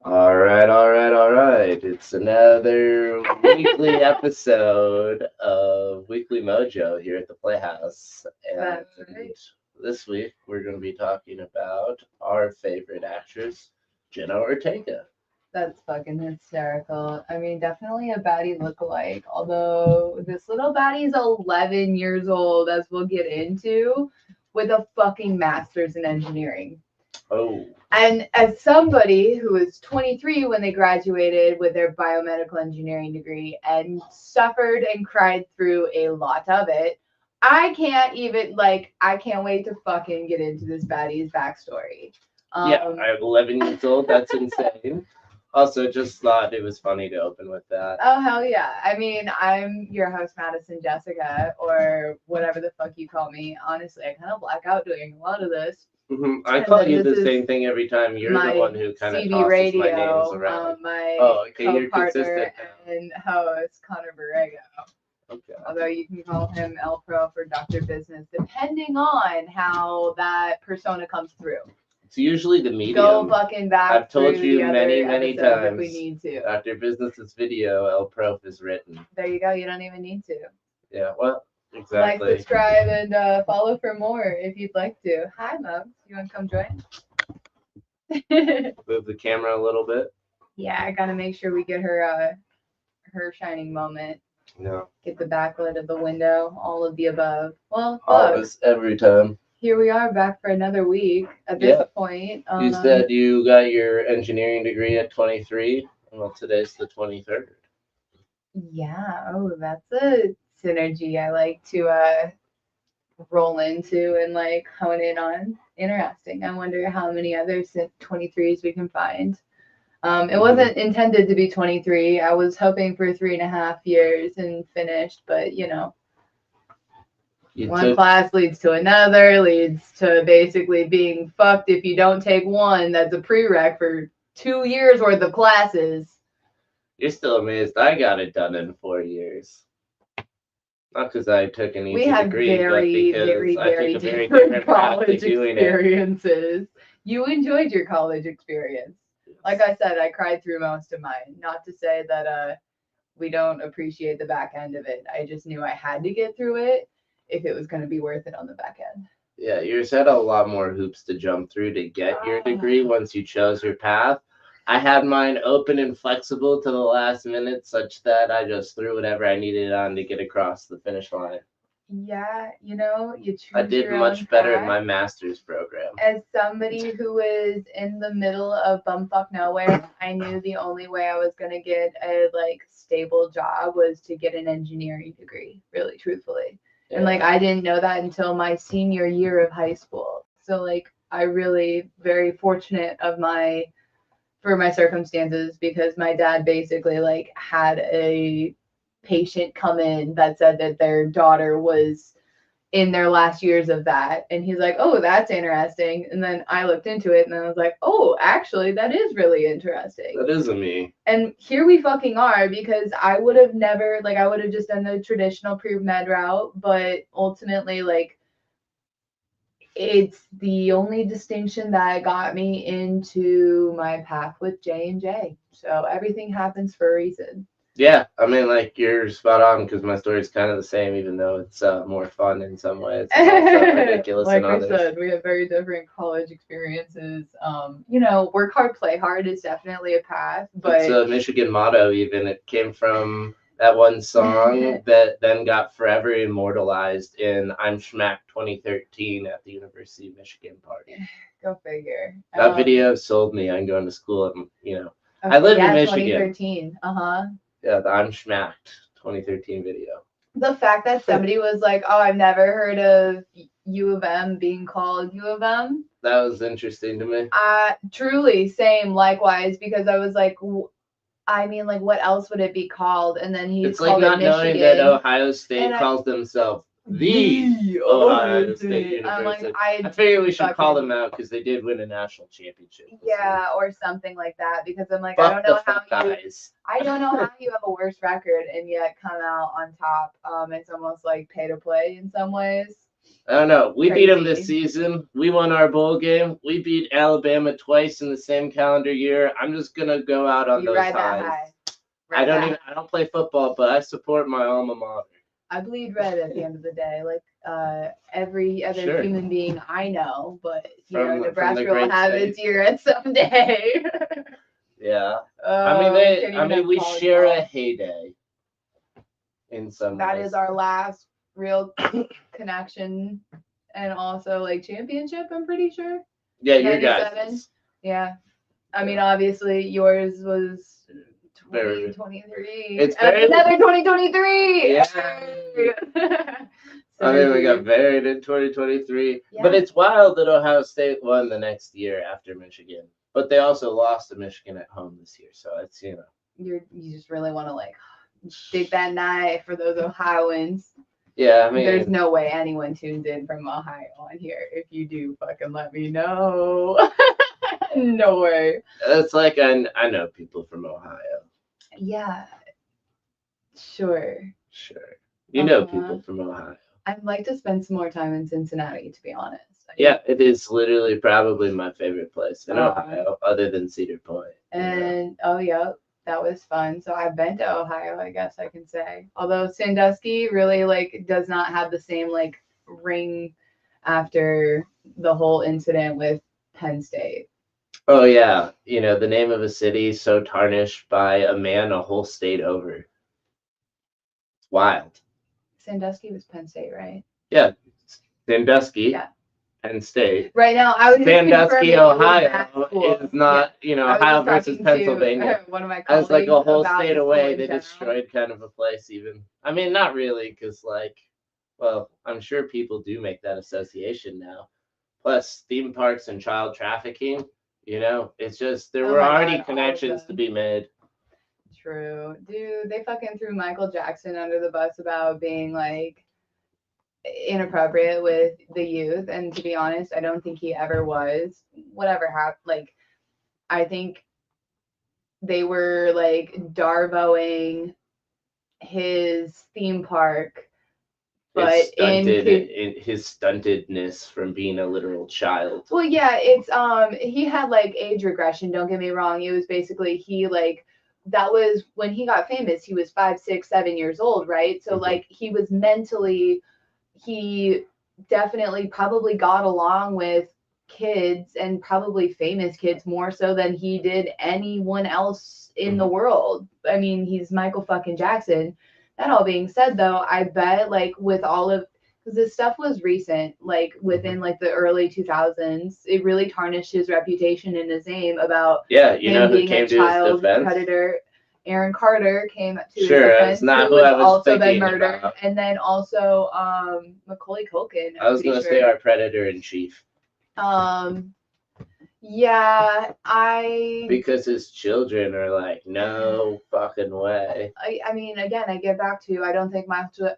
All right. It's another weekly episode of Weekly Mojo here at the Playhouse. And That's right. this week we're going to be talking about our favorite actress, Jenna Ortega. That's fucking hysterical. I mean, definitely a baddie lookalike. Although this little baddie's 11 years old, as we'll get into, with a fucking master's in engineering. Oh, And as somebody who was 23 when they graduated with their biomedical engineering degree and suffered and cried through a lot of it, I can't wait to fucking get into this baddie's backstory. yeah, Um, I'm 11 years old. That's insane. Also, just thought it was funny to open with that. oh, hell yeah. I mean, I'm your host, Madison Jessica, or whatever the fuck you call me. Honestly, I kind of black out doing a lot of this. I And call then you this the is same thing every time. You're the my one who kind of CB tosses my names radio, around. my Oh, okay, you're co-partner consistent now. and host, Connor Borrego. Okay. Although you can call him El Pro for Dr. Business, depending on how that persona comes through. It's usually the Go medium. fucking back I've told through you the many, other many episodes if we times. need to. After Business's video, El Prof is written. There you go. You don't even need to. Yeah, well, Like, exactly. subscribe, and follow for more if you'd like to. Hi, Mugs. You want to come join? Move the camera a little bit. Yeah, I gotta make sure we get her shining moment. No. Get the backlit of the window, all of the above. Well, look, Always, every time. here we are back for another week. At this Yeah. point, You said you got your engineering degree at 23. Well, today's the 23rd. yeah. Oh, that's a synergy I like to roll into and like hone in on. Interesting. I wonder how many other 23s we can find. It wasn't intended to be 23. I was hoping for 3.5 years and finished, but You one took. class leads to another, leads to basically being fucked if you don't take one. That's a prereq for 2 years worth of classes. You're still amazed. I got it done in 4 years. Not because I took an We easy had degree, but very, because very, I took very a very different different path to college doing it. experiences. You enjoyed your college experience. Like I said, I cried through most of mine. Not to say that we don't appreciate the back end of it. I just knew I had to get through it if it was going to be worth it on the back end. Yeah, yours had a lot more hoops to jump through to get your degree once you chose your path. I had mine open and flexible to the last minute, such that I just threw whatever I needed on to get across the finish line. Yeah, you I choose did your own much better in path. my master's program. As somebody who was in the middle of bumfuck nowhere, I knew the only way I was gonna get a like stable job was to get an engineering degree, really truthfully. And like Yeah. I didn't know that until my senior year of high school. So like I really very fortunate of my for my circumstances because my dad basically like had a patient come in that said that their daughter was in their last years of that. And he's like, oh, that's interesting. And then I looked into it and I was like, oh, actually, that is really interesting. That isn't me. And here we fucking are because I would have never, like, I would have just done the traditional pre med route. But ultimately, like, it's the only distinction that got me into my path with J&J. So everything happens for a reason. Yeah, I mean, like you're spot on because my story's kind of the same, even though it's more fun in some ways and also ridiculous Like in I others. said, we have very different college experiences. Work hard, play hard is definitely a path, but It's a Michigan motto. Even it came from that one song that then got forever immortalized in "I'm Schmack" 2013 at the University of Michigan party. go figure. That video sold me on going to school. Okay, I live in yeah, Michigan. 2013. Uh-huh. Yeah, the "I'm Schmacked" 2013 video. The fact that somebody was like, "Oh, I've never heard of U of M being called U of M." That was interesting to me. Truly, same, likewise, because I was like, I mean, like, what else would it be called? And then he's It's like called it not knowing that Michigan. Ohio State And calls themselves the Ohio State I'm like, University. I figure we should call them out because they did win a national championship. Yeah, or something like that. Because I'm like, Fuck the fuck guys. I don't know how you have a worse record and yet come out on top. It's almost like pay to play in some ways. I don't know. We beat them this Crazy. season. We won our bowl game. We beat Alabama twice in the same calendar year. I'm just gonna go out on You those ride that highs. high. I Ride don't that even. high. I don't play football, but I support my alma mater. I bleed red at the end of the day, like every other Sure. human being I know. But From the Nebraska will great have state. its year at someday. Yeah. We can't even have We college share a ball. heyday in some That ways. is our last real connection, and also like championship. I'm pretty sure. Yeah, your 97. guys. Yeah. I mean, Yeah. obviously, yours was Very- 2023. It's very- Another 2023. Yeah. I mean, we got Synergy. buried in 2023. Yeah. But it's wild that Ohio State won the next year after Michigan. But they also lost to Michigan at home this year. So it's, You just really want to like dig that knife for those Ohioans. Yeah, I mean, There's no way anyone tunes in from Ohio on here. If you do, fucking let me know. No way. it's like I know people from Ohio. Yeah. Sure. Sure. You know Uh-huh. people from Ohio. I'd like to spend some more time in Cincinnati, to be honest. Yeah, it is literally probably my favorite place in Uh-huh. Ohio, other than Cedar Point. And oh yeah, that was fun. So I've been to Ohio, I guess I can say. Although Sandusky really like does not have the same like ring after the whole incident with Penn State. Oh yeah, the name of a city so tarnished by a man a whole state over. It's wild. Sandusky was Penn State, right? Yeah, Sandusky. Yeah. Penn State. Right now, I was just Sandusky, confirming it was Ohio that school. is not, I was Ohio just versus talking Pennsylvania. to one of my As colleagues like a whole about state the away, school in they general. destroyed kind of a place even. I mean, not really, because well, I'm sure people do make that association now. Plus, theme parks and child trafficking, it's just, there Oh were my already God, all of connections to them. be made. True. Dude, they fucking threw Michael Jackson under the bus about being like inappropriate with the youth. And to be honest, I don't think he ever was. Whatever happened, like, I think they were like Darvoing his theme park, but His stuntedness from being a literal child. Well, yeah, it's he had like age regression, don't get me wrong. It was basically he like that was when he got famous, he was 5, 6, 7 years old, right? So like he was mentally he definitely probably got along with kids and probably famous kids more so than he did anyone else in the world. I mean, he's Michael fucking Jackson. That all being said though, I bet like with all of because this stuff was recent, like within like the early 2000s, it really tarnished his reputation and his name about him being a child predator. Aaron Carter came to his defense, not who who has I was also been thinking murdered, about. and then also Macaulay Culkin. I was gonna say our predator in chief. Yeah, because his children are like, no fucking way. I mean, again, I get back to I don't think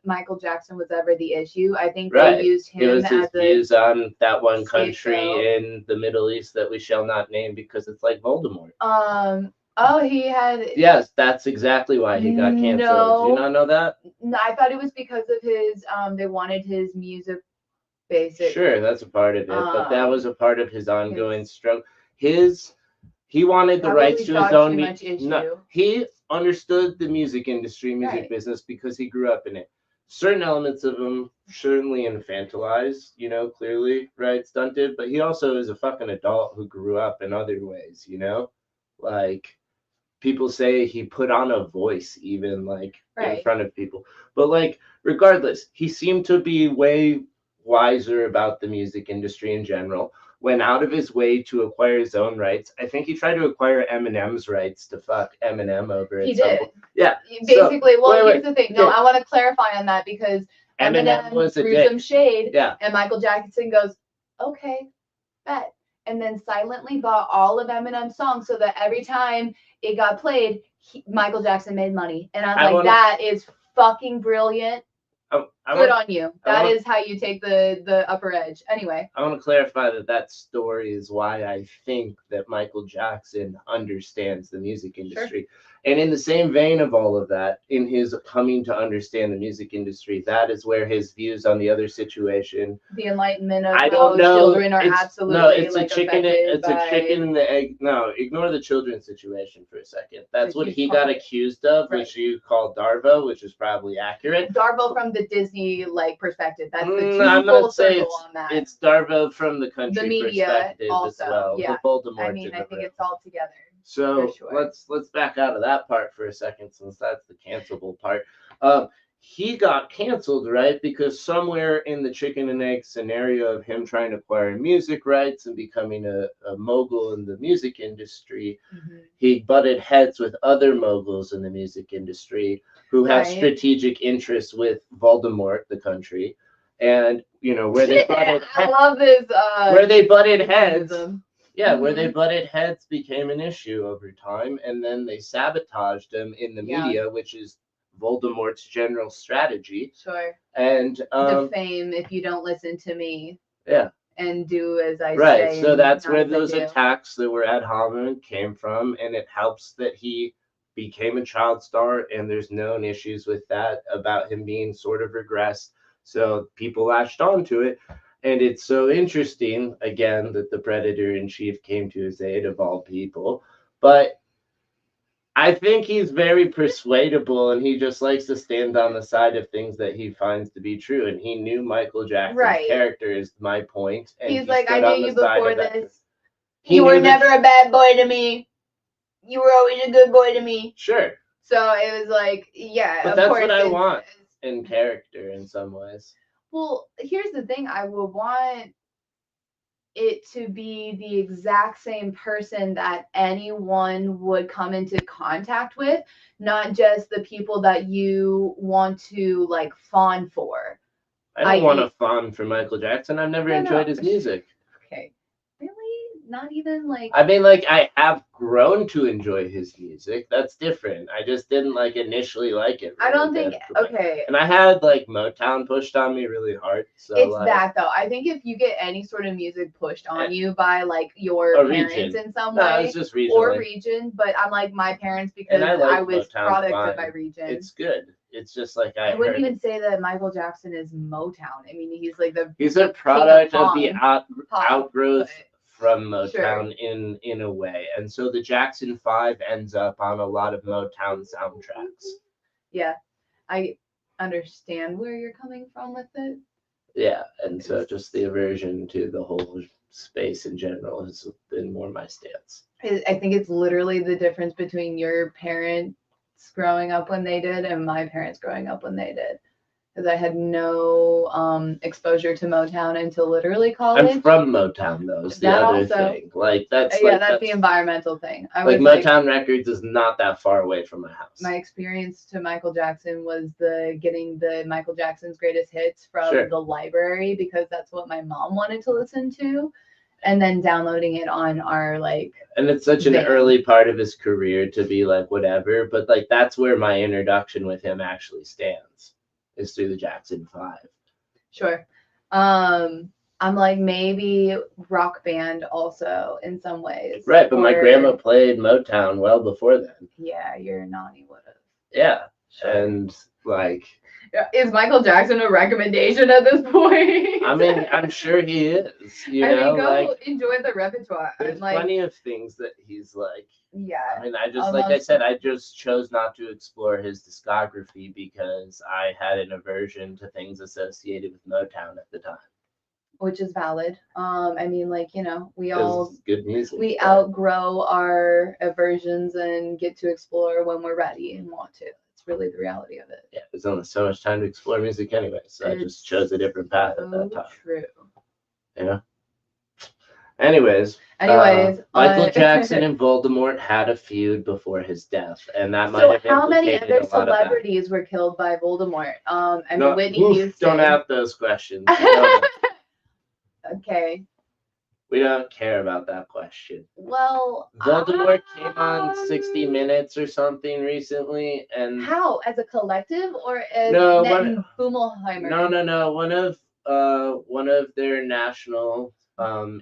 Michael Jackson was ever the issue. I think Right. they used him It was his as views on that one country scapegoat. in the Middle East that we shall not name because it's like Voldemort. Oh, he had. Yes, that's exactly why he got canceled. No. Do you not know that? No, I thought it was because of his. They wanted his music. Basic. Sure, that's a part of it, but that was a part of his ongoing struggle. He wanted the rights to his own music. No, he understood the music industry, music business because he grew up in it. Certain elements of him certainly infantilized, clearly, right, stunted, but he also is a fucking adult who grew up in other ways, like people say he put on a voice even like in front of people, but like regardless, he seemed to be way wiser about the music industry in general, went out of his way to acquire his own rights. I think he tried to acquire Eminem's rights to fuck Eminem over. He did. Yeah. Basically, here's the thing. No, I want to clarify on that because Eminem threw some shade. Yeah. And Michael Jackson goes, okay, bet. And then silently bought all of Eminem's songs so that every time it got played, Michael Jackson made money. And I'm like, that is fucking brilliant. Good on you. That want- is how you take the upper edge. Anyway. I want to clarify that story is why I think that Michael Jackson understands the music industry. And in the same vein of all of that, in his coming to understand the music industry, that is where his views on the other situation, the enlightenment of I how don't know. children are absolutely It's a chicken. It's a chicken and the egg. No, ignore the children's situation for a second. That's what he got accused of, which you call Darvo, which is probably accurate. Darvo from the Disney perspective. That's the I'm full not saying circle on that. it's Darvo from the country the media perspective also, as well. yeah. The Voldemort. I mean, I think it's all together. So sure. let's back out of that part for a second, since that's the cancelable part. He got canceled, right? Because somewhere in the chicken and egg scenario of him trying to acquire music rights and becoming a mogul in the music industry, he butted heads with other moguls in the music industry who have strategic interests with Voldemort, the country. And, you know, where they butted I love this. Where they butted heads. Yeah, where they butted heads became an issue over time, and then they sabotaged him in the media, which is Voldemort's general strategy. Sure. And defame if you don't listen to me. Yeah. And do as I say. Right. So that's where those attacks that were ad hominem came from, and it helps that he became a child star, and there's known issues with that about him being sort of regressed. So people latched onto it. And it's so interesting, again, that the predator in chief came to his aid of all people. But I think he's very persuadable, and he just likes to stand on the side of things that he finds to be true. And he knew Michael Jackson's character is my point. And he's like, I knew you before this. You were never a bad boy to me. You were always a good boy to me. Sure. So it was like, yeah. But that's what I want in character in some ways. Well, here's the thing. I would want it to be the exact same person that anyone would come into contact with, not just the people that you want to like fawn for. I don't want to fawn for Michael Jackson. I've never enjoyed his music. Okay. Really? Not even like... I mean, like, I have grown to enjoy his music. That's different. I just didn't like initially like it. Really. I don't think... Okay. And I had like Motown pushed on me really hard. So it's like, that though. I think if you get any sort of music pushed on you by like your parents in some way, it's just regionally. Or region, but I'm like my parents because I was products of my region. It's good. It's just like I wouldn't even say that Michael Jackson is Motown. I mean, he's like he's a product of the outgrowth from Motown in a way. And so the Jackson 5 ends up on a lot of Motown soundtracks. Yeah. I understand where you're coming from with it. Yeah, and so just the aversion to the whole space in general has been more my stance. I think it's literally the difference between your parents growing up when they did and my parents growing up when they did. Because I had no exposure to Motown until literally college. I'm from Motown, though. Is the other thing. Like that's that's the environmental thing. Motown Records is not that far away from my house. My experience to Michael Jackson was getting the Michael Jackson's greatest hits from the library, because that's what my mom wanted to listen to, and then downloading it on our And it's such an early part of his career to be like whatever, but like that's where my introduction with him actually stands. Is through the Jackson 5. Sure. I'm like maybe Rock Band also in some ways. Right, but my grandma played Motown well before then. Yeah, your nanny would have. Yeah, sure. And like... Is Michael Jackson a recommendation at this point? I mean, I'm sure he is. Go enjoy the repertoire. There's plenty of things that he's like... Yeah. I mean, I said, I just chose not to explore his discography because I had an aversion to things associated with Motown at the time. Which is valid. I mean, we all good music. We outgrow our aversions and get to explore when we're ready and want to. It's really the reality of it. Yeah, there's only so much time to explore music anyway, so I just chose a different path at that time. True. Yeah. Anyways, Michael Jackson and Voldemort had a feud before his death, and that might have how many other celebrities were killed by Voldemort? Whitney Houston. Don't ask those questions. Okay. We don't care about that question. Well, Voldemort came on 60 Minutes or something recently, and how? As a collective or as No, Net one- and Boomelheimer? no. One of their national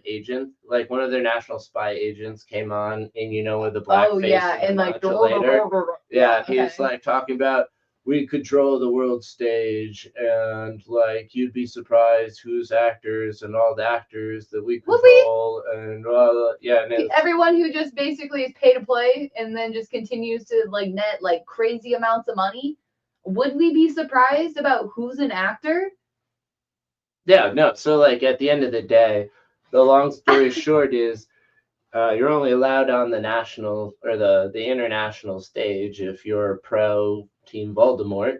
agents, like one of their national spy agents, came on, and with the black Oh face yeah, and the and like modulator. Yeah, okay. he's like talking about we control the world stage, and like you'd be surprised who's actors and all the actors that we Would we? control, and yeah, and it's, Everyone who just basically is pay to play and then just continues to like net like crazy amounts of money. Would we be surprised about who's an actor? yeah, no. So like at the end of the day, the long story short is you're only allowed on the national or the international stage if you're pro Team Voldemort.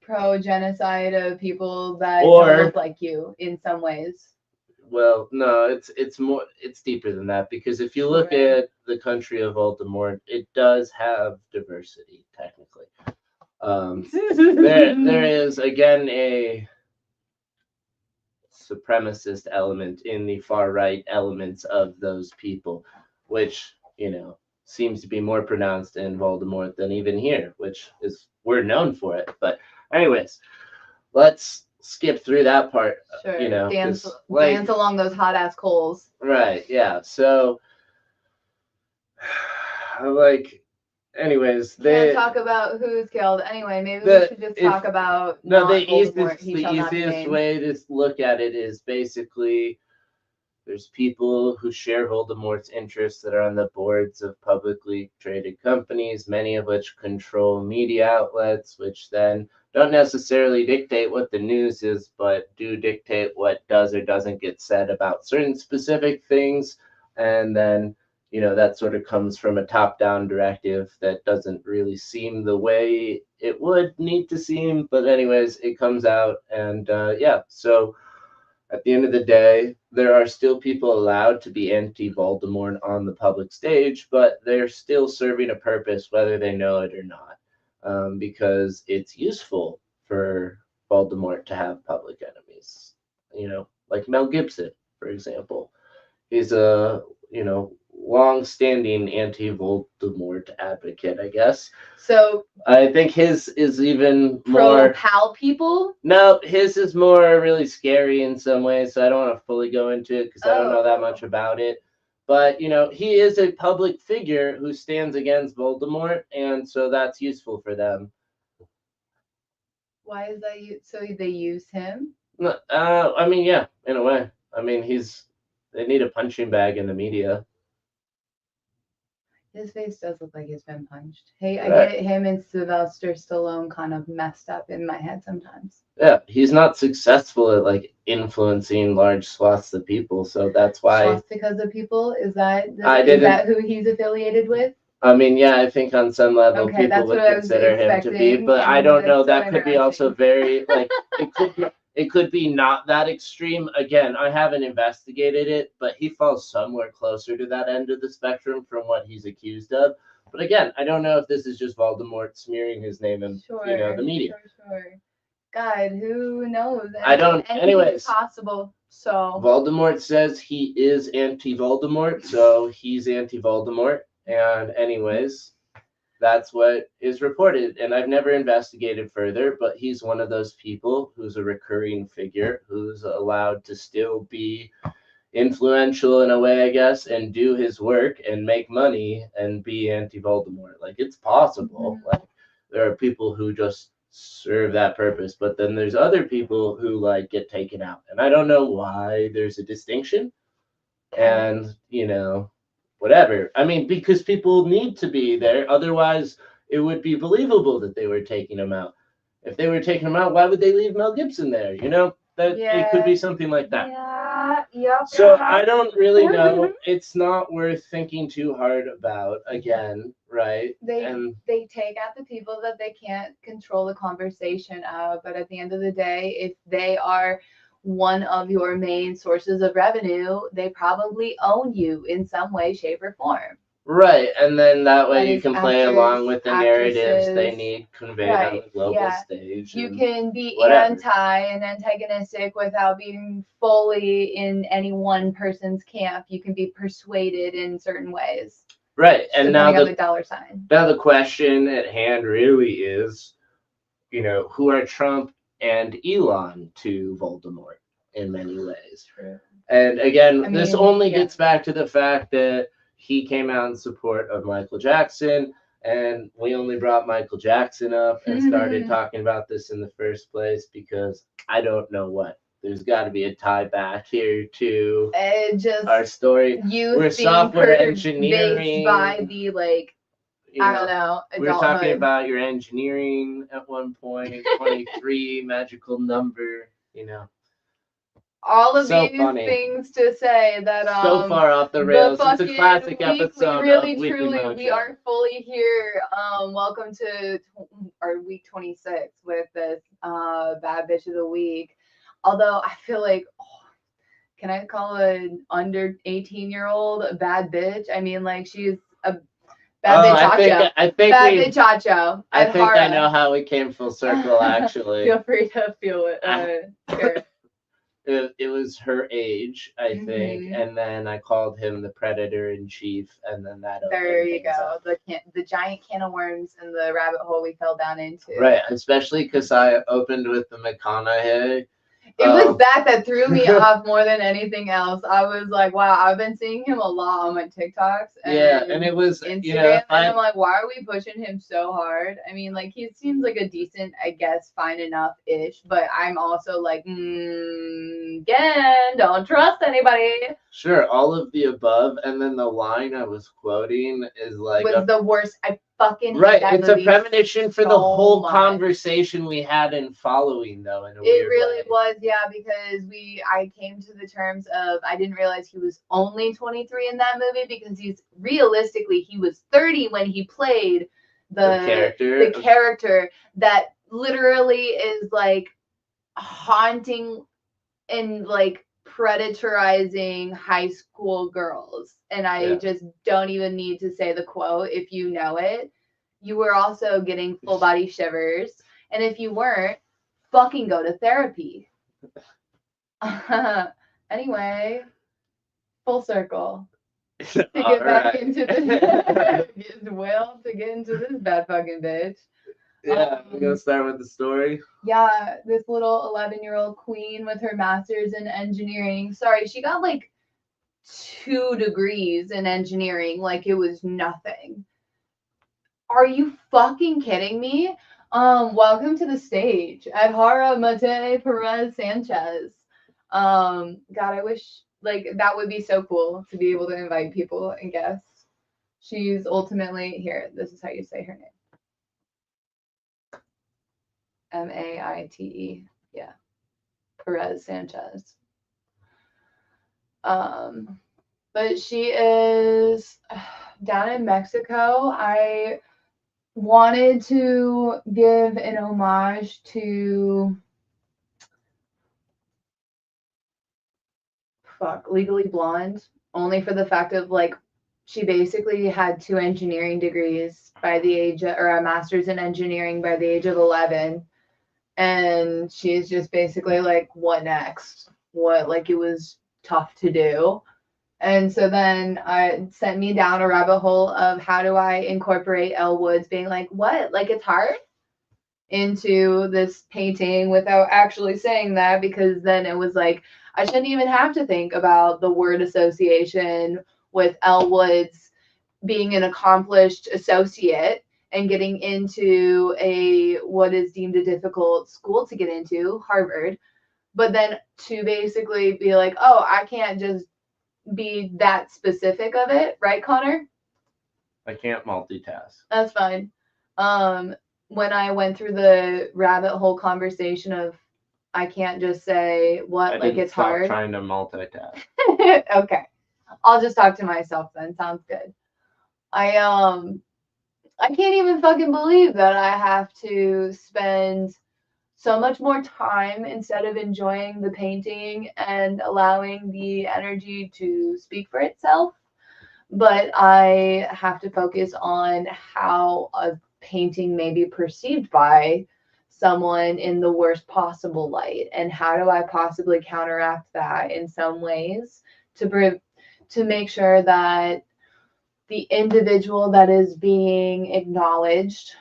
Pro genocide of people that Or- don't look like you in some ways. Well, no, it's deeper than that, because if you look Sure. at the country of Voldemort, it does have diversity technically. There is again a supremacist element in the far right elements of those people, which seems to be more pronounced in Voldemort than even here, which is we're known for it. But anyways, let's skip through that part. Sure. 'cause, Dance along those hot ass coals. right, yeah. So like anyways, Can't talk about who's killed. Anyway, maybe we should just talk about no, not the Voldemort. easiest, He the shall not be easiest named. way to look at it is basically there's people who share Voldemort's interests that are on the boards of publicly traded companies, many of which control media outlets, which then don't necessarily dictate what the news is, but do dictate what does or doesn't get said about certain specific things. And then, that sort of comes from a top-down directive that doesn't really seem the way it would need to seem. But anyways, it comes out, and yeah, so at the end of the day, there are still people allowed to be anti-Voldemort on the public stage, but they're still serving a purpose whether they know it or not, because it's useful for Voldemort to have public enemies. Like Mel Gibson, for example. He's a, long-standing anti-Voldemort advocate, I guess. So I think his is even pro more. pal people. No, his is more really scary in some ways, so I don't want to fully go into it because I don't know that much about it. But, he is a public figure who stands against Voldemort, and so that's useful for them. Why is that? So they use him? I mean, yeah, in a way. I mean, they need a punching bag in the media. His face does look like he's been punched. Hey, I Right. get him and Sylvester Stallone kind of messed up in my head sometimes. Yeah, he's not successful at like influencing large swaths of people, so that's why. Because of people, is that who he's affiliated with? I mean, yeah, I think on some level Okay, people that's would what I was consider him to be, expecting, but I and don't know. that's That so could be also interesting. very like it could be not that extreme. Again, I haven't investigated it, but he falls somewhere closer to that end of the spectrum from what he's accused of. But again, I don't know if this is just Voldemort smearing his name in the media. Sure. God, who knows? I don't. Anyways, possible. So Voldemort says he is anti-Voldemort, so he's anti-Voldemort. And anyways, that's what is reported. And I've never investigated further, but he's one of those people who's a recurring figure who's allowed to still be influential in a way, I guess, and do his work and make money and be anti-Voldemort. Like, it's possible. Mhm. Like, there are people who just serve that purpose, but then there's other people who like get taken out. And I don't know why there's a distinction. And, whatever. I mean, because people need to be there. Otherwise, it would be believable that they were taking him out. If they were taking him out, why would they leave Mel Gibson there? That it could be something like that. Yeah. Yep. So I don't really know. It's not worth thinking too hard about again, right? They take out the people that they can't control the conversation of, but at the end of the day, if they are one of your main sources of revenue, they probably own you in some way, shape, or form. Right, and then that way you as can play actors, along with the narratives they actresses. need conveyed on the Right, global yeah. stage. You and can be whatever. anti and antagonistic without being fully in any one person's camp. You can be persuaded in certain ways. Right, and now depending on the dollar sign. now the question at hand really is, who are Trump and Elon to Voldemort in many ways? True. And again, I this mean, only yeah. gets back to the fact that he came out in support of Michael Jackson, and we only brought Michael Jackson up and started talking about this in the first place because I don't know what. There's got to be a tie back here to Just our story. youth We're being software based engineering. by the I don't know. We were talking adulthood. about your engineering at one point, 23, magical number, all of So these funny. things to say that So far off the rails. the It's a classic fucking episode really of Weekly truly Mojo. we are fully here. Welcome to our week 26 with this bad bitch of the week. Although I feel like can I call an under 18-year-old a bad bitch? I mean, like she's a bad bitch. I think bad bitch chacho. I think I know how we came full circle. Actually, Feel free to feel it. Sure. It was her age, I think, and then I called him the predator in chief, and then that. There you go. The giant can of worms and the rabbit hole we fell down into. Right, especially because I opened with the McConaughey. It was that threw me off more than anything else. I was like, wow, I've been seeing him a lot on my TikToks. And it was Instagram, and I'm like, why are we pushing him so hard? I mean, like he seems like a decent, I guess, fine enough-ish, but I'm also like, again, don't trust anybody. Sure, all of the above, and then the line I was quoting is like was the worst. I fucking hate right. that It's movie a premonition for so the whole much. conversation we had in following, though. In a It weird really way. was, yeah, because I came to the terms of I didn't realize he was only 23 in that movie because he was 30 when he played the character that literally is like haunting and like predatorizing high school girls. And I just don't even need to say the quote if you know it. You were also getting full body shivers. And if you weren't, fucking go to therapy. Anyway, full circle. To get back into this to get into this bad fucking bitch. Yeah, we're gonna start with the story. Yeah, this little 11-year-old queen with her master's in engineering. Sorry, she got like 2 degrees in engineering, like it was nothing. Are you fucking kidding me? Welcome to the stage, Adhara Mate Perez Sanchez. God, I wish like that would be so cool to be able to invite people and guests. She's ultimately here. This is how you say her name. Maite, yeah, Perez Sanchez. But she is down in Mexico. I wanted to give an homage to Legally Blonde, only for the fact of like she basically had 2 engineering degrees by the age of, or a master's in engineering by the age of 11. And she's just basically like, what next? What, like, it was tough to do. And so then it sent me down a rabbit hole of how do I incorporate Elle Woods being like, what? Like, it's hard? Into this painting without actually saying that, because then it was like, I shouldn't even have to think about the word association with Elle Woods being an accomplished associate and getting into what is deemed a difficult school to get into, Harvard, but then to basically be like, oh, I can't just be that specific of it, right, Connor? I can't multitask. That's fine. When I went through the rabbit hole conversation of I can't just say it's hard. Trying to multitask. Okay. I'll just talk to myself then. Sounds good. I can't even fucking believe that I have to spend so much more time instead of enjoying the painting and allowing the energy to speak for itself but I have to focus on how a painting may be perceived by someone in the worst possible light, and how do I possibly counteract that in some ways to make sure that the individual that is being acknowledged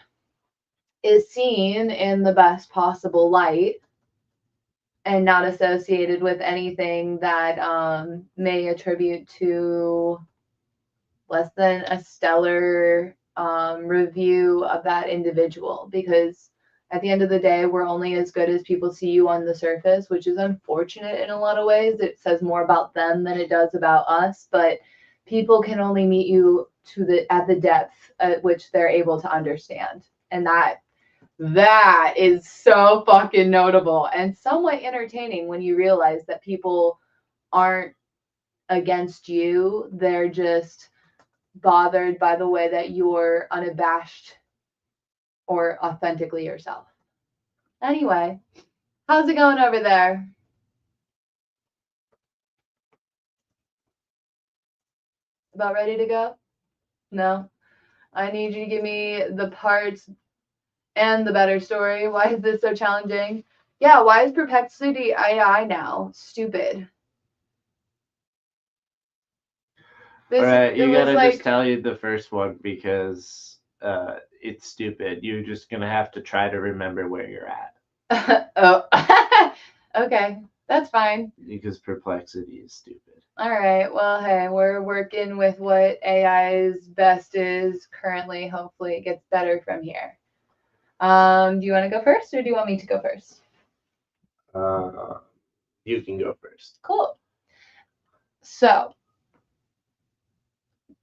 is seen in the best possible light and not associated with anything that may attribute to less than a stellar review of that individual. Because at the end of the day, we're only as good as people see you on the surface, which is unfortunate in a lot of ways. It says more about them than it does about us, but people can only meet you at the depth at which they're able to understand. And that is so fucking notable and somewhat entertaining when you realize that people aren't against you. They're just bothered by the way that you're unabashed or authentically yourself. Anyway, how's it going over there? About ready to go? No? I need you to give me the parts and the better story. Why is this so challenging? Yeah, why is Perplexity AI now stupid? All right, you gotta just tell you the first one because it's stupid. You're just gonna have to try to remember where you're at. Oh, okay, that's fine. Because Perplexity is stupid. All right, well, hey, we're working with what AI's best is currently. Hopefully it gets better from here. Do you want to go first or do you want me to go first? You can go first. Cool. So,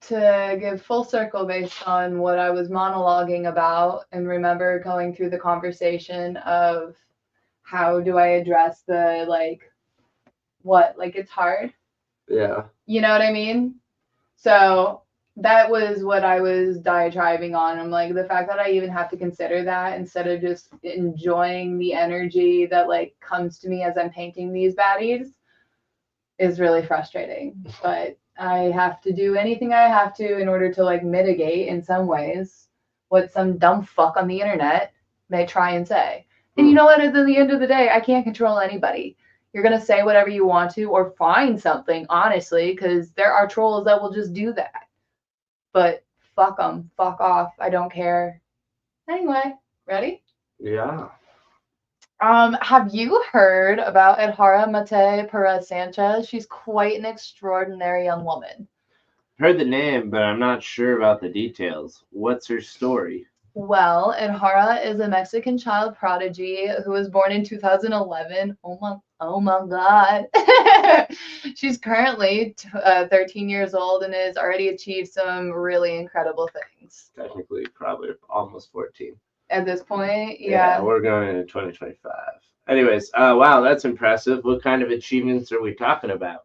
to give full circle based on what I was monologuing about, and remember going through the conversation of how do I address the it's hard. Yeah. You know what I mean? So that was what I was diatribing on. I'm like, the fact that I even have to consider that instead of just enjoying the energy that comes to me as I'm painting these baddies is really frustrating. But I have to do anything I have to in order to mitigate in some ways what some dumb fuck on the internet may try and say. And you know what? At the end of the day, I can't control anybody. You're going to say whatever you want to or find something, honestly, because there are trolls that will just do that. But fuck them. Fuck off. I don't care. Anyway, ready? Yeah. Have you heard about Edhara Mate Perez Sanchez? She's quite an extraordinary young woman. Heard the name, but I'm not sure about the details. What's her story? Well, Edhara is a Mexican child prodigy who was born in 2011. Oh my God. She's currently 13 years old and has already achieved some really incredible things. Technically, probably almost 14. At this point, yeah. We're going into 2025. Anyways, wow, that's impressive. What kind of achievements are we talking about?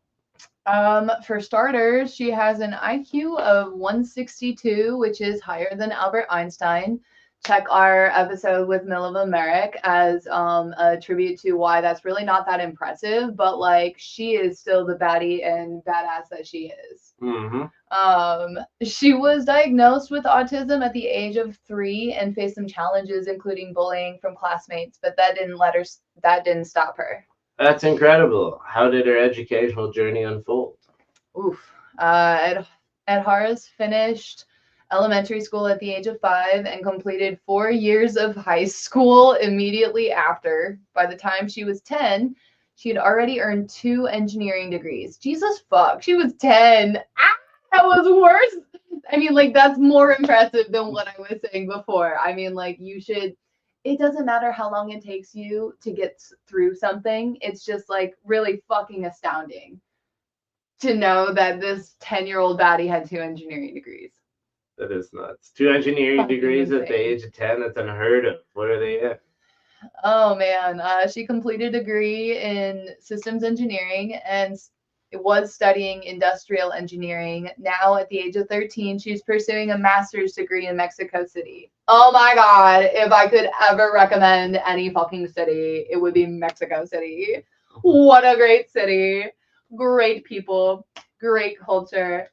For starters, she has an IQ of 162, which is higher than Albert Einstein. Check our episode with Mileva Merrick as a tribute to why that's really not that impressive, but she is still the baddie and badass that she is. Mm-hmm. She was diagnosed with autism at the age of 3 and faced some challenges, including bullying from classmates, but that didn't stop her. That's incredible. How did her educational journey unfold? Oof. Edhara's finished elementary school at the age of 5 and completed 4 years of high school immediately after. By the time she was 10, she had already earned 2 engineering degrees. Jesus fuck, she was 10. That was worse. I mean, that's more impressive than what I was saying before. I mean, it doesn't matter how long it takes you to get through something. It's just really fucking astounding to know that this 10-year-old baddie had 2 engineering degrees. That is nuts. 2 engineering degrees insane. At the age of 10, that's unheard of. What are they at? Oh man, she completed a degree in systems engineering and was studying industrial engineering. Now at the age of 13, she's pursuing a master's degree in Mexico City. Oh my God, if I could ever recommend any fucking city, it would be Mexico City. What a great city. Great people, great culture.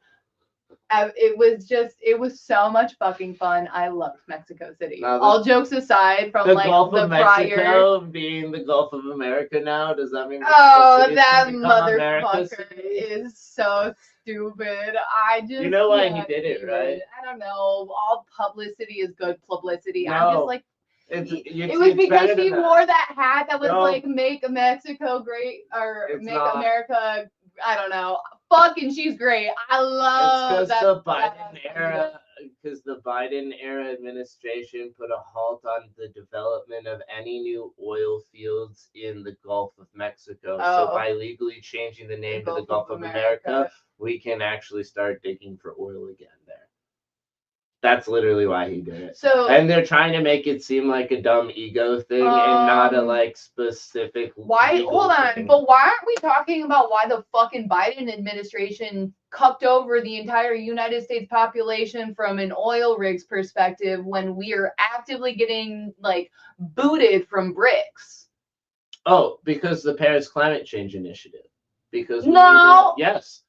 it was so much fucking fun. I loved Mexico City. Now, All jokes aside, from The like Gulf the of prior. Mexico being the Gulf of America now, does that mean Oh, Mexico City's that gonna become America's motherfucker city? is so stupid. I just You know why he can't did it, even. right? I don't know. All publicity is good publicity. I'm No, just like, It was it's because better he than that. wore that hat that was No. like "Make Mexico Great" or It's "Make not. America." I don't know. Fucking, she's great. I love It's that. because the Biden era administration put a halt on the development of any new oil fields in the Gulf of Mexico. So Oh. by legally changing the name to the Gulf of America, we can actually start digging for oil again there. That's literally why he did it. So, and they're trying to make it seem like a dumb ego thing and not a like specific. Why? legal Hold on, thing. but why aren't we talking about why the fucking Biden administration cucked over the entire United States population from an oil rigs perspective when we are actively getting like booted from BRICS? Oh, because the Paris Climate Change Initiative. Because No. Yes.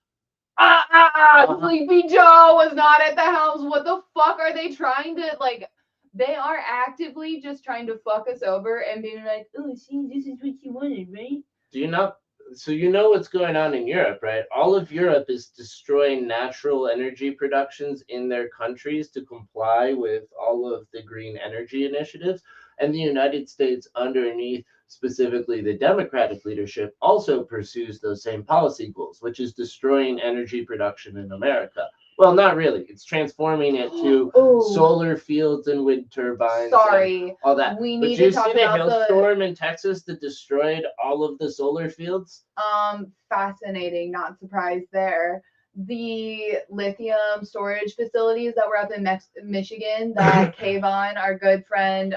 Sleepy Joe was not at the house. What the fuck are they trying to like? They are actively just trying to fuck us over and being like, oh, see, this is what you wanted, right? Do you not? So you know what's going on in Europe, right? All of Europe is destroying natural energy productions in their countries to comply with all of the green energy initiatives. And the United States, underneath specifically the Democratic leadership, also pursues those same policy goals, which is destroying energy production in America. Well, not really. It's transforming it to solar fields and wind turbines. Sorry, all that. We But need you to talk see the about hailstorm in Texas that destroyed all of the solar fields? Fascinating. Not surprised there. The lithium storage facilities that were up in Michigan that Kayvon, our good friend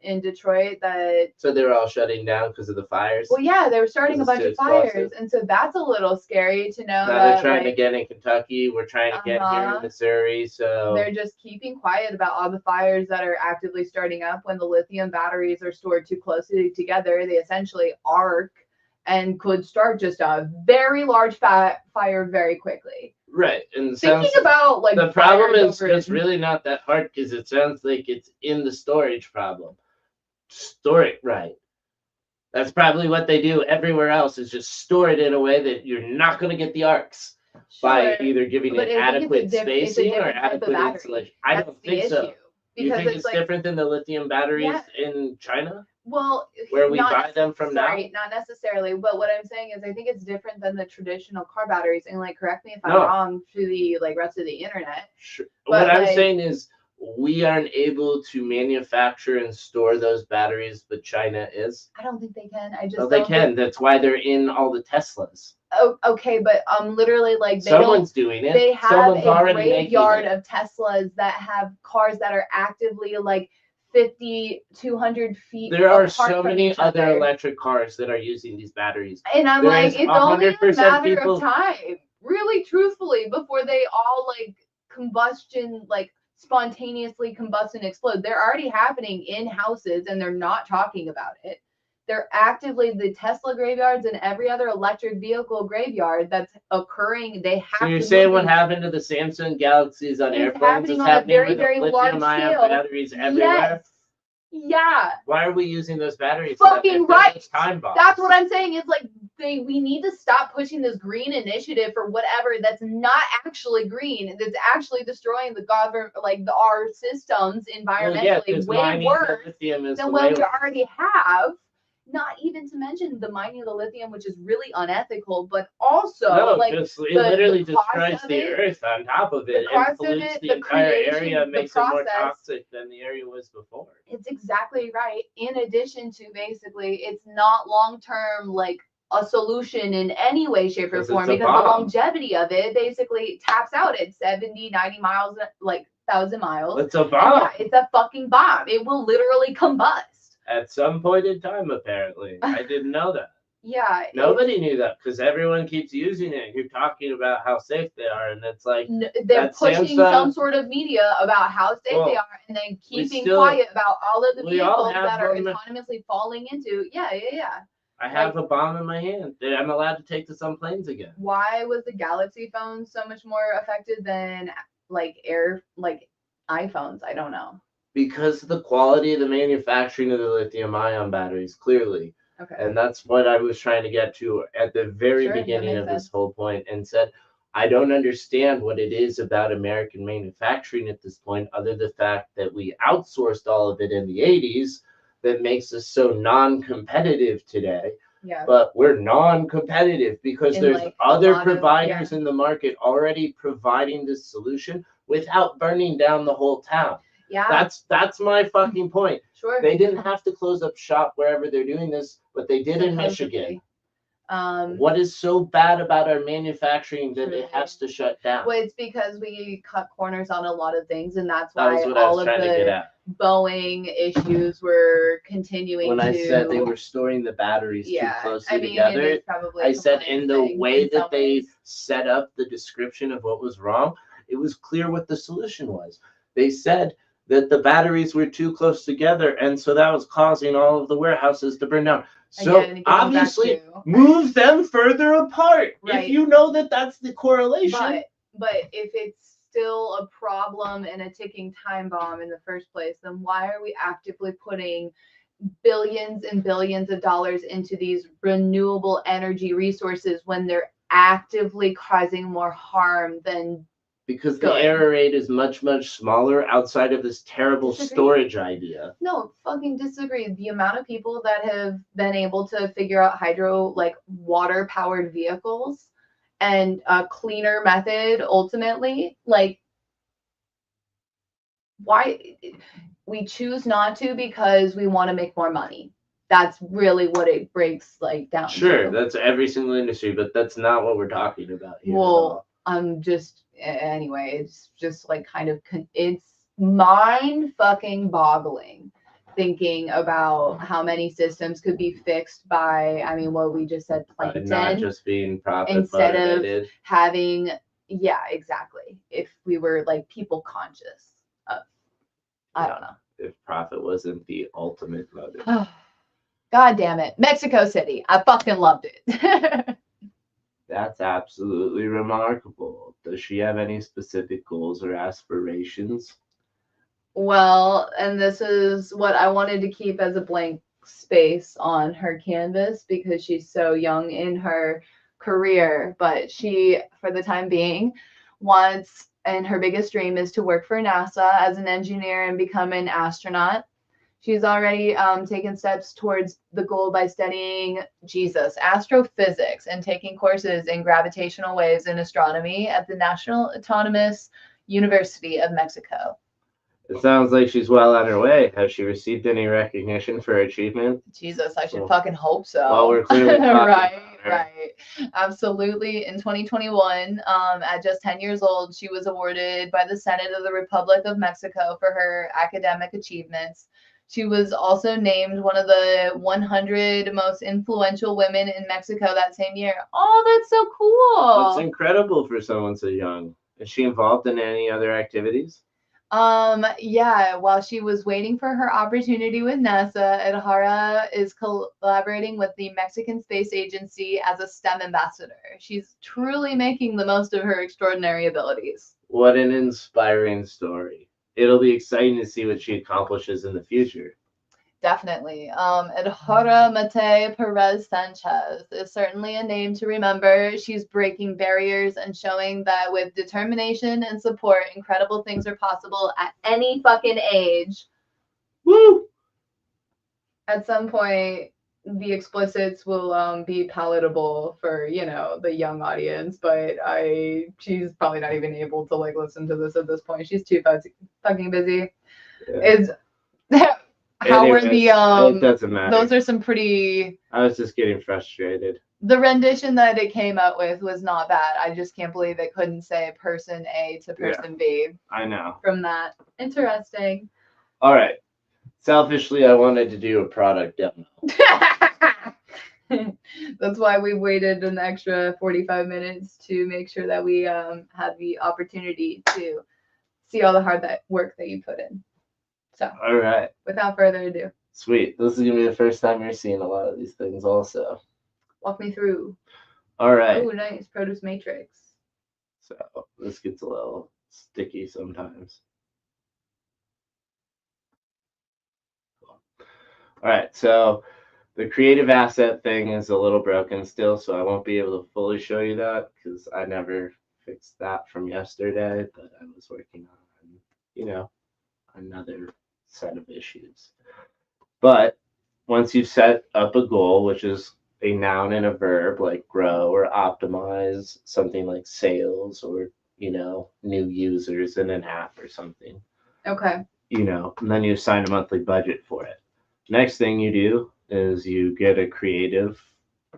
in Detroit, that So they were all shutting down because of the fires. well, yeah, they were starting a Because bunch it's of too fires, explosive. and so that's a little scary to know Now that they're trying to like, get in Kentucky. We're trying to get here in Missouri. So they're just keeping quiet about all the fires that are actively starting up when the lithium batteries are stored too closely together. They essentially arc and could start just a very large fire very quickly. right, and Thinking about like the problem is fires it's really not that hard because it sounds like it's in the storage problem. Store it right. That's probably what they do everywhere else is just store it in a way that you're not going to get the arcs by either giving but it I think adequate it's a spacing or different type of adequate battery. insulation. I That's don't the think so. issue. You Because think it's like, different than the lithium batteries Yeah. in China, well, where we not buy them from now? Sorry, not necessarily. But what I'm saying is, I think it's different than the traditional car batteries. And like, correct me if I'm No. wrong to the like rest of the internet. Sure. But, What I'm like- saying is we aren't able to manufacture and store those batteries, but China is. I don't think they can. I just No, they don't can. think- That's why they're in all the Teslas. Oh, okay, but literally like they Someone's don't. doing it. They have Someone's a already graveyard making it. of Teslas that have cars that are actively like 50, 200 feet. There are apart so from many each other other. electric cars that are using these batteries. And I'm There like, is it's only a 100% matter people- of time, really, truthfully, before they all like combustion, like spontaneously combust and explode. They're already happening in houses, and they're not talking about it. They're actively the Tesla graveyards and every other electric vehicle graveyard that's occurring. They have. So you're to saying move what in. happened to the Samsung Galaxies on It's airplanes happening is on a happening very, with very large lithium-ion scale. batteries everywhere? Yes. Yeah. Why are we using those batteries? Fucking if they're right. just time bombs? That's what I'm saying. It's like we need to stop pushing this green initiative for whatever that's not actually green. That's actually destroying the government, like our systems environmentally, 'cause way mining the worse lithium is than the what way we already have. Not even to mention the mining of the lithium, which is really unethical, but also like it the literally cost destroys of the it, earth on top of the it and cost of pollutes it, the the entire creation, area and the makes it more process. toxic than the area was before. It's exactly right. In addition to basically, it's not long term like a solution in any way, shape, or Because form it's a because the bomb. longevity of it basically taps out at 70, 90 miles, like 1,000 miles. It's a And bomb. yeah, it's a fucking bomb. It will literally combust. At some point in time, apparently. I didn't know that. Yeah. Nobody knew that because everyone keeps using it and keep talking about how safe they are. And it's like, They're that pushing Samsung- some sort of media about how safe Well, they are and then keeping still- quiet about all of the we all vehicles have that are them- autonomously falling into. Yeah. I have a bomb in my hand that I'm allowed to take to some planes again. Why was the Galaxy phone so much more affected than like iPhones? I don't know. Because of the quality of the manufacturing of the lithium-ion batteries, clearly. Okay. And that's what I was trying to get to at the very Sure, that beginning makes of this sense. whole point, and said, I don't understand what it is about American manufacturing at this point, other than the fact that we outsourced all of it in the 80s that makes us so non-competitive today. Yeah. But we're non-competitive because In, there's like, a other lot of- providers in the market already providing this solution without burning down the whole town. Yeah. That's my fucking point. Sure. They didn't have to close up shop wherever they're doing this, but they did in Michigan. Supposedly. What is so bad about our manufacturing that Truly. it has to shut down? Well, it's because we cut corners on a lot of things, and that's That why was what I all was of trying to get the at. Boeing issues were continuing When to. I said they were storing the batteries too closely I mean, together, it is probably a I said in compliance the thing way in that some they ways. set up the description of what was wrong, it was clear what the solution was. They said that the batteries were too close together, and so that was causing all of the warehouses to burn down. So Again, going obviously, back to- move them further apart. Right. If you know that that's the correlation. But if it's still a problem and a ticking time bomb in the first place, then why are we actively putting billions and billions of dollars into these renewable energy resources when they're actively causing more harm than Because the good? error rate is much, much smaller outside of this terrible Disagree. storage idea. No, fucking disagree. The amount of people that have been able to figure out water powered vehicles and a cleaner method ultimately, like, why we choose not to because we want to make more money. That's really what it breaks down Sure, to. that's every single industry, but that's not what we're talking about here. Well, anyway, it's just it's mind fucking boggling thinking about how many systems could be fixed by, what we just said, plankton, not just being profit instead motivated. of having, yeah, exactly. If we were people conscious of, I don't know. If profit wasn't the ultimate motive. God damn it. Mexico City. I fucking loved it. That's absolutely remarkable. Does she have any specific goals or aspirations? Well, and this is what I wanted to keep as a blank space on her canvas because she's so young in her career. But she, for the time being, wants, and her biggest dream is to work for NASA as an engineer and become an astronaut. She's already taken steps towards the goal by studying astrophysics, and taking courses in gravitational waves and astronomy at the National Autonomous University of Mexico. It sounds like she's well on her way. Has she received any recognition for her achievement? Jesus, I should fucking hope so. Well, we're clearly right. Absolutely. In 2021, at just 10 years old, she was awarded by the Senate of the Republic of Mexico for her academic achievements. She was also named one of the 100 most influential women in Mexico that same year. Oh, that's so cool. That's incredible for someone so young. Is she involved in any other activities? Yeah, while she was waiting for her opportunity with NASA, Edhara is collaborating with the Mexican Space Agency as a STEM ambassador. She's truly making the most of her extraordinary abilities. What an inspiring story. It'll be exciting to see what she accomplishes in the future. Definitely. Edhara Mate Perez Sanchez is certainly a name to remember. She's breaking barriers and showing that with determination and support, incredible things are possible at any fucking age. Woo! At some point, the explicits will be palatable for, the young audience, but she's probably not even able to listen to this at this point. She's too fucking busy. Yeah. How were the it doesn't matter. Those are some pretty. I was just getting frustrated. The rendition that it came out with was not bad. I just can't believe it couldn't say person A to person B. I know. From that. Interesting. All right. Selfishly, I wanted to do a product demo. That's why we waited an extra 45 minutes to make sure that we had the opportunity to see all the hard work that you put in. So, all right. Without further ado. Sweet. This is gonna be the first time you're seeing a lot of these things also. Walk me through. All right. Oh, nice. Produce matrix. So this gets a little sticky sometimes. All right, so the creative asset thing is a little broken still, so I won't be able to fully show you that because I never fixed that from yesterday, but I was working on, another set of issues. But once you've set up a goal, which is a noun and a verb like grow or optimize, something like sales or, new users in an app or something, Okay. and then you assign a monthly budget for it. Next thing you do is you get a creative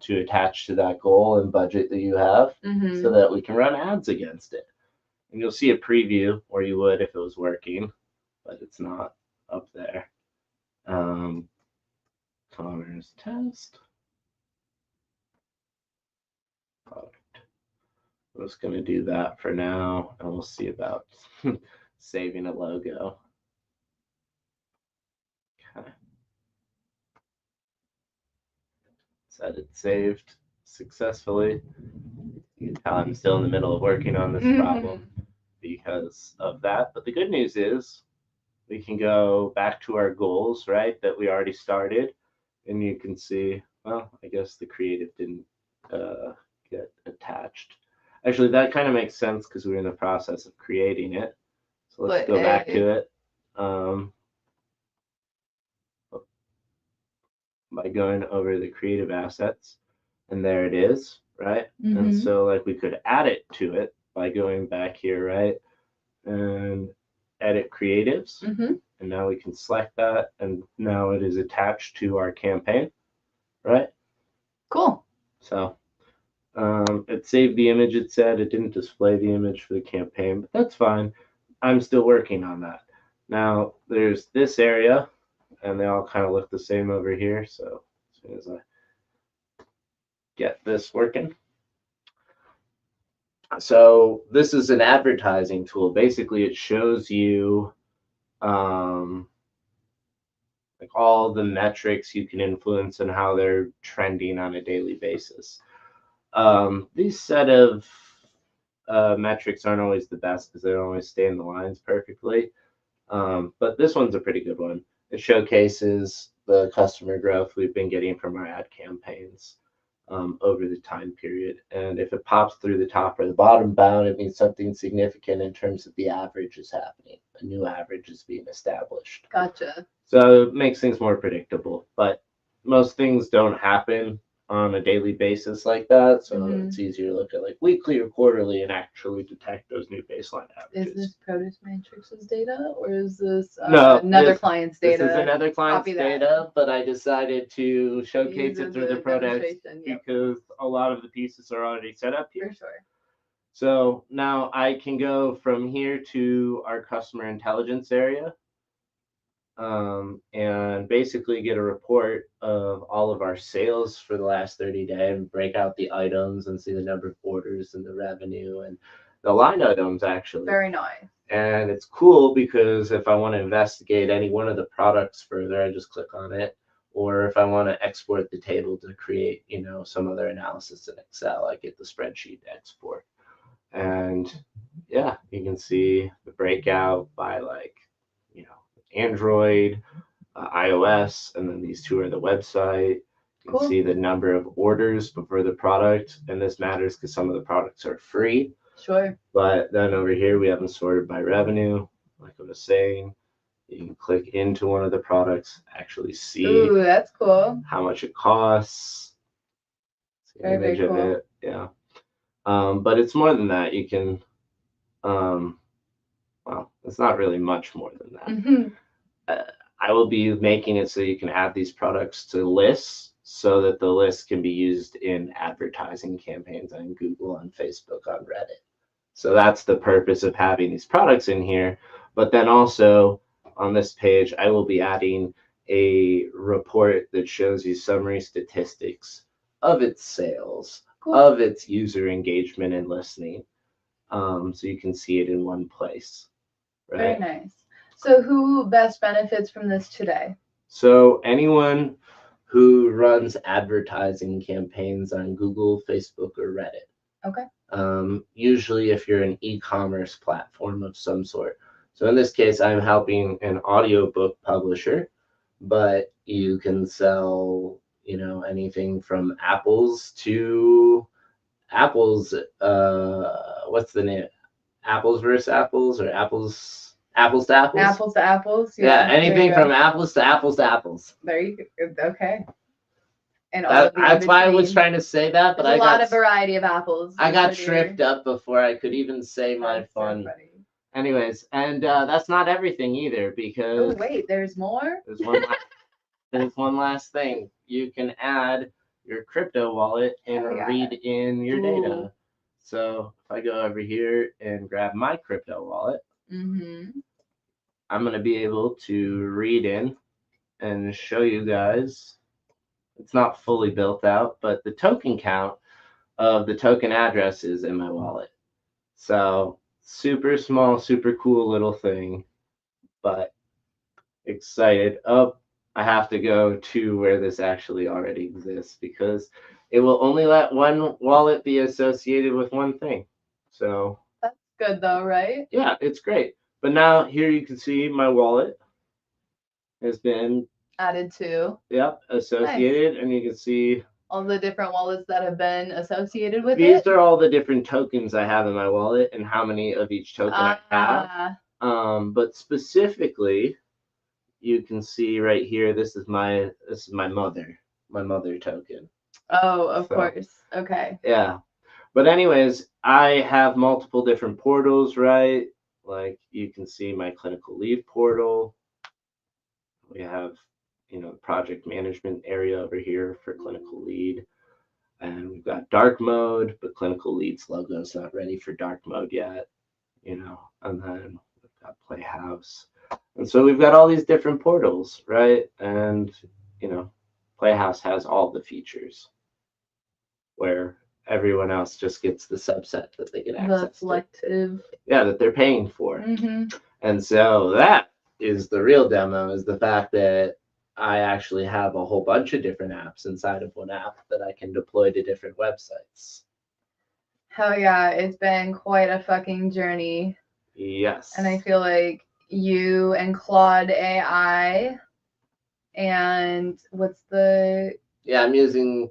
to attach to that goal and budget that you have so that we can run ads against it. And you'll see a preview, or you would if it was working, but it's not up there. Connor's test. Product. I'm just going to do that for now, and we'll see about saving a logo. Okay. Said it's saved successfully. You can tell I'm still in the middle of working on this problem because of that. But the good news is we can go back to our goals, right, that we already started. And you can see, well, I guess the creative didn't get attached. Actually, that kind of makes sense because we're in the process of creating it. So let's go back to it. By going over the creative assets, and there it is, right? And so like we could add it to it by going back here, right? And edit creatives. And now we can select that, and now it is attached to our campaign, right? Cool. So it saved the image, it said. It didn't display the image for the campaign, but that's fine. I'm still working on that. Now there's this area, and they all kind of look the same over here. So as soon as I get this working. So this is an advertising tool. Basically, it shows you like all the metrics you can influence and how they're trending on a daily basis. These set of metrics aren't always the best because they don't always stay in the lines perfectly. But this one's a pretty good one. It showcases the customer growth we've been getting from our ad campaigns over the time period. And if it pops through the top or the bottom bound, it means something significant in terms of the average is happening. A new average is being established. Gotcha. So it makes things more predictable. But most things don't happen on a daily basis like that. So it's easier to look at like weekly or quarterly and actually detect those new baseline averages. Is this Produce Matrix's data, or is this another client's data? This is another client's data, but I decided to showcase it through the products because a lot of the pieces are already set up here. For sure. So now I can go from here to our customer intelligence area. And basically get a report of all of our sales for the last 30 days and break out the items and see the number of orders and the revenue and the line items actually. Very nice. And it's cool because if I want to investigate any one of the products further, I just click on it. Or if I want to export the table to create, some other analysis in Excel, I get the spreadsheet export. And yeah, you can see the breakout by Android, iOS, and then these two are the website. You can see the number of orders before the product, and this matters because some of the products are free. Sure. But then over here, we have them sorted by revenue. Like I was saying, you can click into one of the products, actually see Ooh, that's cool. how much it costs. See an image of it. Yeah. But it's more than that. You can, well, it's not really much more than that. I will be making it so you can add these products to lists so that the list can be used in advertising campaigns on Google, on Facebook, on Reddit. So that's the purpose of having these products in here. But then also on this page, I will be adding a report that shows you summary statistics of its sales, of its user engagement and listening. So you can see it in one place. Right? Very nice. So who best benefits from this today? So anyone who runs advertising campaigns on Google, Facebook, or Reddit. Okay. Usually if you're an e-commerce platform of some sort. So in this case, I'm helping an audiobook publisher, but you can sell, anything from apples to apples. What's the name? Apples versus apples, or apples to apples? Apples to apples. Yeah, there you anything go. from apples to apples to apples. There you go. Okay. And all of the That's why I was in-between. trying to say that, but There's I a lot got of variety of apples. I is got what you're- tripped up before I could even say my That's so fun. funny. Anyways, and that's not everything either, Oh because wait, there's more. there's one last thing. You can add your crypto wallet and Oh, yeah. read in your Ooh. data. So if I go over here and grab my crypto wallet, Mm-hmm. I'm going to be able to read in and show you guys. It's not fully built out, but the token count of the token addresses in my wallet. So super small, super cool little thing, but excited. Oh, I have to go to where this actually already exists, because it will only let one wallet be associated with one thing. So That's good though, right? yeah, it's great. But now here you can see my wallet has been Added to associated, and you can see all the different wallets that have been associated with these it. are all the different tokens I have in my wallet and how many of each token I have. But specifically, you can see right here, this is my mother token. Oh, of course. Okay. Yeah. But anyways, I have multiple different portals, right? Like you can see my clinical leave portal. We have, the project management area over here for clinical lead. And we've got dark mode, but clinical lead's logo is not ready for dark mode yet, and then we've got playhaus. And so we've got all these different portals, right? And, playhaus has all the features, where everyone else just gets the subset that they get access The selective. Yeah, that they're paying for. Mm-hmm. And so that is the real demo, is the fact that I actually have a whole bunch of different apps inside of one app that I can deploy to different websites. Hell yeah, it's been quite a fucking journey. Yes. And I feel like you and Claude AI and what's the... Yeah, I'm using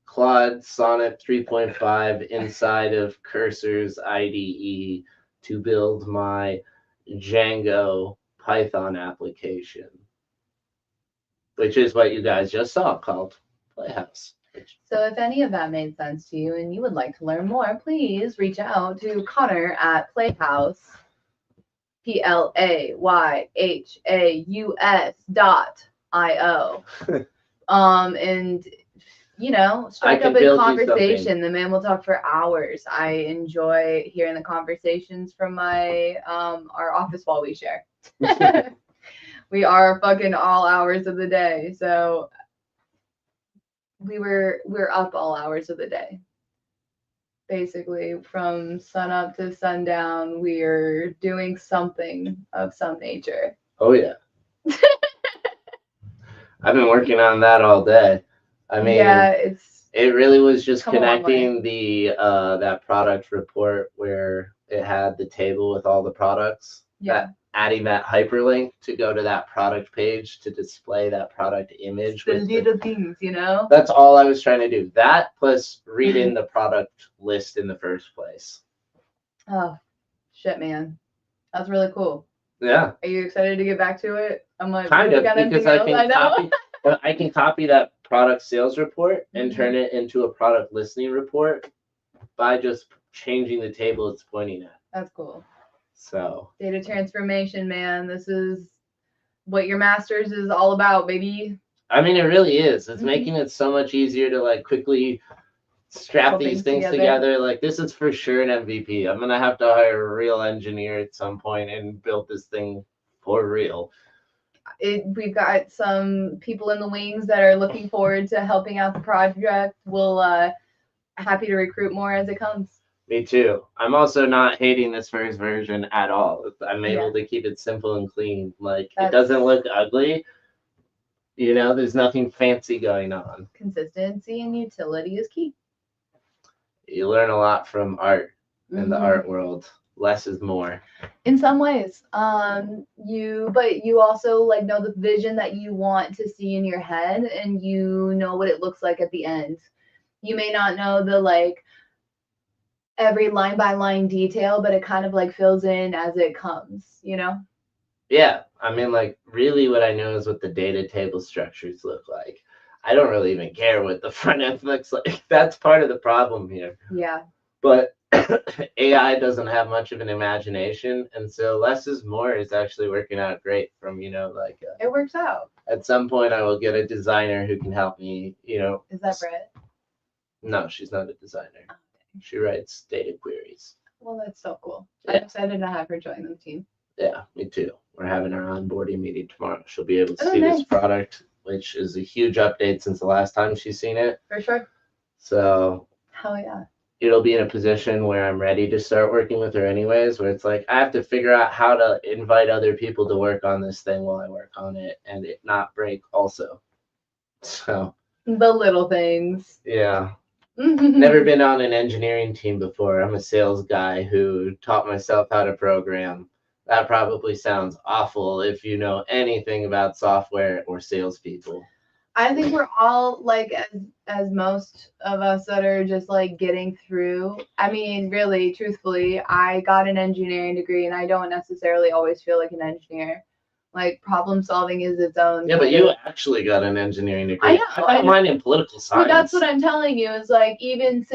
Claude Sonnet 3.5 inside of Cursor's IDE to build my Django Python application, which is what you guys just saw, called Playhaus. So if any of that made sense to you and you would like to learn more, please reach out to Connor at Playhaus, playhaus.io. And strike up a conversation. The man will talk for hours. I enjoy hearing the conversations from my our office while we share. We are fucking all hours of the day. So we're up all hours of the day. Basically, from sun up to sundown, we're doing something of some nature. Oh yeah. I've been working on that all day. I mean, yeah, it really was just connecting the that product report where it had the table with all the products. Yeah. Adding that hyperlink to go to that product page to display that product image. The little things, That's all I was trying to do. That plus read in the product list in the first place. Oh, shit, man. That's really cool. Yeah. Are you excited to get back to it? I'm like, kind of, because I can copy that product sales report and Mm-hmm. turn it into a product listening report by just changing the table it's pointing at. That's cool. So data transformation, man. This is what your master's is all about, baby. I mean, it really is. It's Mhm. making it so much easier to quickly strap Couple these things things together. This is for sure an MVP. I'm gonna have to hire a real engineer at some point and build this thing for real. We've got some people in the wings that are looking forward to helping out the project. We'll happy to recruit more as it comes. Me too. I'm also not hating this first version at all. I'm able to keep it simple and clean. It doesn't look ugly, You know, there's nothing fancy going on. Consistency and utility is key. You learn a lot from art in the Mhm. art world. Less is more. In some ways, but you also like know the vision that you want to see in your head, and you know what it looks like at the end. You may not know the like every line by line detail, but it kind of like fills in as it comes, you know? Yeah, I mean, like, really what I know is what the data table structures look like. I don't really even care what the front end looks like. That's part of the problem here. Yeah. But AI doesn't have much of an imagination, and so less is more is actually working out great from, like It works out. at some point I will get a designer who can help me, Is that Brett? No, she's not a designer. She writes data queries. Well, that's so cool. Yeah. I'm excited to have her join the team. Yeah, me too. We're having our onboarding meeting tomorrow. She'll be able to Oh, see nice. this product, which is a huge update since the last time she's seen it. For sure. So Hell yeah. it'll be in a position where I'm ready to start working with her anyways, where it's like I have to figure out how to invite other people to work on this thing while I work on it and it not break also. So The little things. yeah. Never been on an engineering team before. I'm a sales guy who taught myself how to program. That probably sounds awful if you know anything about software or salespeople. I think we're all like as most of us that are just like getting through. I mean, really, truthfully, I got an engineering degree and I don't necessarily always feel like an engineer. Like problem solving is its own. Yeah, but you actually got an engineering degree. I know. I got mine in political science. Well, that's what I'm telling you is like even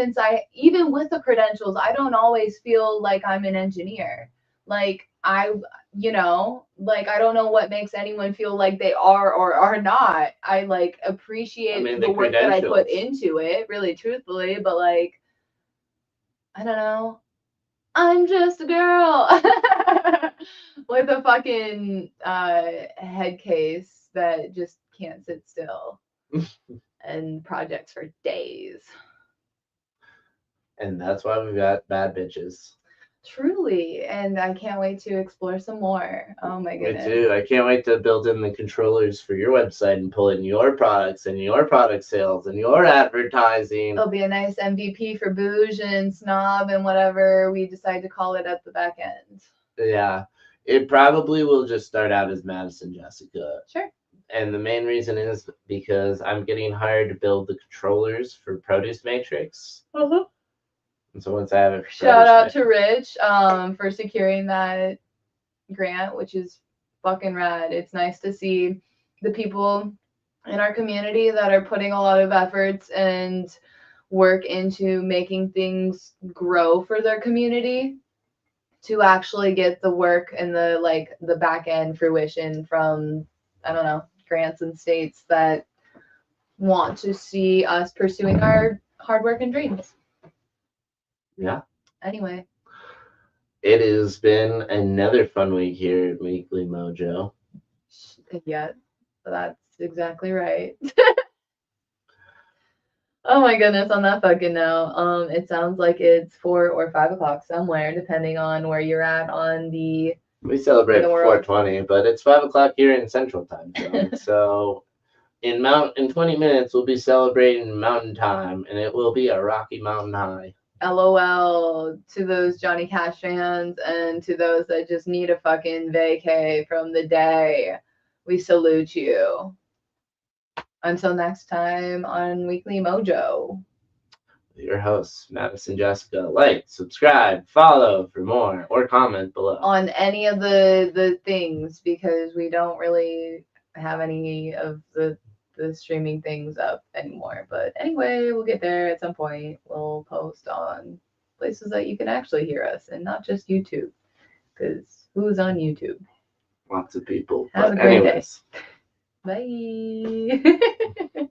with the credentials, I don't always feel like I'm an engineer. Like I don't know what makes anyone feel like they are or are not. I like appreciate the work that I put into it, really truthfully, but like I don't know. I'm just a girl with a fucking head case that just can't sit still and projects for days. And that's why we've got bad bitches. Truly, and I can't wait to explore some more. Oh my goodness. Me too. I can't wait to build in the controllers for your website and pull in your products and your product sales and your advertising. It'll be a nice MVP for Bouge and Snob and whatever we decide to call it at the back end. Yeah. It probably will just start out as Madison Jessica. Sure. And the main reason is because I'm getting hired to build the controllers for Produce Matrix. Uh-huh. And so once I have it, shout out to Rich for securing that grant, which is fucking rad. It's nice to see the people in our community that are putting a lot of efforts and work into making things grow for their community to actually get the work and the back end fruition from, I don't know, grants and states that want to see us pursuing our hard work and dreams. Yeah. Anyway. It has been another fun week here at Weekly Mojo. Yeah, that's exactly right. Oh my goodness, on that fucking note, it sounds like it's 4 or 5 o'clock somewhere, depending on where you're at on the. We celebrate 4:20, but it's 5 o'clock here in Central Time Zone. So in 20 minutes, we'll be celebrating Mountain Time, and it will be a Rocky Mountain High. LOL to those Johnny Cash fans and to those that just need a fucking vacay from the day. We salute you. Until next time on Weekly Mojo. Your hosts, Madison Jessica. Like, subscribe, follow for more, or comment below. On any of the things, because we don't really have any of the streaming things up anymore. But anyway, we'll get there at some point. We'll post on places that you can actually hear us and not just YouTube. Because who's on YouTube? Lots of people. Have a great day. Bye.